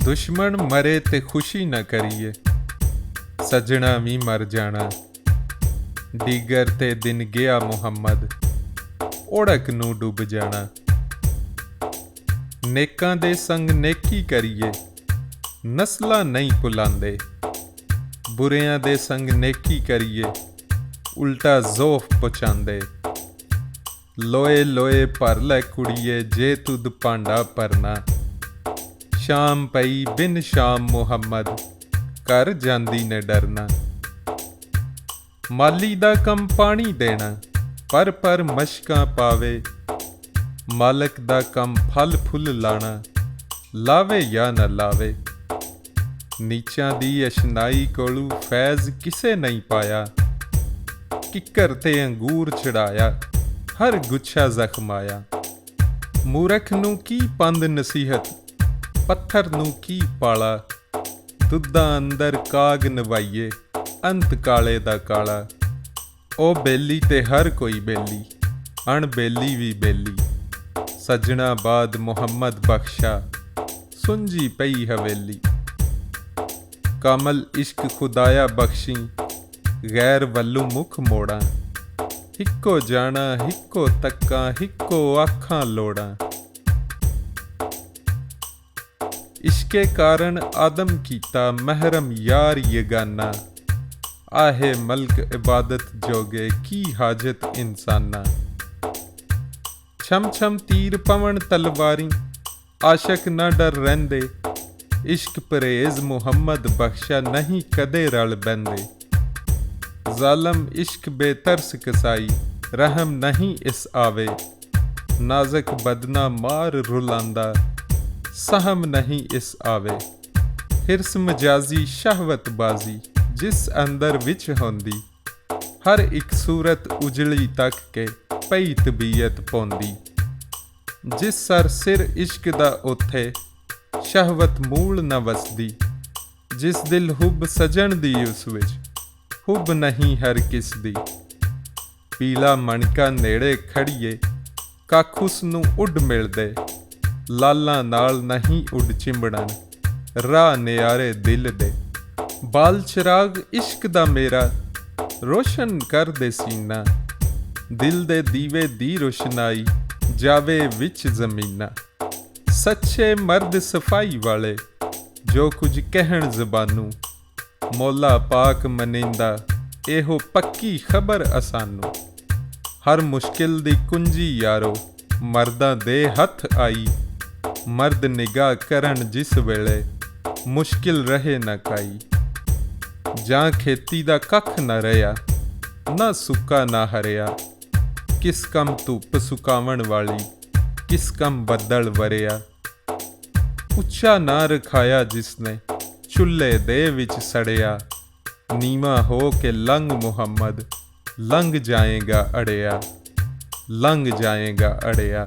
दुश्मन मरे ते खुशी न करिए, सजना भी मर जाना। डीगर ते दिन गया मुहम्मद, ओढ़क नू डुब जाना। नेकां दे संग नेकी करिए, नस्लां नहीं भुलांदे। बुरियां दे संग नेकी करिए, उल्टा ज़ोफ पहुँचांदे। लोए लोए भर लै कुड़िए, जे तुद भांडा भरना। शाम पई बिन शाम मुहम्मद, घर जांदी ने डरना। माली दा कम पानी देना, पर मशकां पावे। मालक दा कम फल फुल लाना, लावे या न लावे। नीचां दी अशनाई कोलू फैज़ किसे नहीं पाया। किकर ते अंगूर चढ़ाया, हर गुच्छा जख्माया। मूरख नू की पंद नसीहत, पत्थर नू की पाला। दुद्धा अंदर काग नवाइए, अंत काले दा काला। ओ बेली ते हर कोई बेली, अण बेली भी बेली। सजना बाद मुहम्मद बख्शा, सुंजी पई हवेली। कामल इश्क खुदाया बख्शी, गैर वल्लू मुख मोड़ा। हिक्को जाना हिक्को तक्का, हिक्को आखां लोड़ा। इश्के कारण आदम कीता, महरम यार यगाना। आहे मल्क इबादत जोगे, की हाजत इंसाना। छम छम तीर पवन तलवारी, आशक न डर रहिंदे। इश्क परहेज मुहम्मद बख्शा, नहीं कदे रल बहिंदे। ज़ालम इश्क बेतरस कसाई, रहम नहीं इस आवे। नाज़क बदना मार रुलांदा, सहम नहीं इस आवे। हिरस मजाजी शहवत बाजी, जिस अंदर विच होंदी। हर एक सूरत उजली तक के, पई तबीयत पौंदी। जिस सर सिर इश्क दा उथे, शहवत मूल न वसदी। जिस दिल हुब सजन दी उस विच, हुब नहीं हर किस दी। पीला मणका नेड़े खड़िए, कख उस नू उड मिलदे। लालां नाल नहीं उड चिंबड़न, राह नियारे दिल दे। बाल चिराग इश्क दा मेरा, रोशन कर दे सीना। दिल दे दीवे दी रोशनाई, जावे विच जमीना। सच्चे मर्द सफाई वाले, जो कुछ कहण ज़बानू। मौला पाक मनिंदा, एहो पक्की खबर असानू। हर मुश्किल दी कुंजी यारो, मर्दां दे हथ आई। मर्द निगाह करन जिस वेले, मुश्किल रहे न काई। जां खेती दा कख न रहा, ना सुक्का ना हरिया। किस कम धुप सुकावण वाली, किस कम बदल वरिया। उच्चा ना रखाया जिसने, चुल्हे दे विच सड़िया। नीवा हो के लंघ मुहम्मद, लंघ जाएगा अड़िया। लंघ जाएगा अड़िया।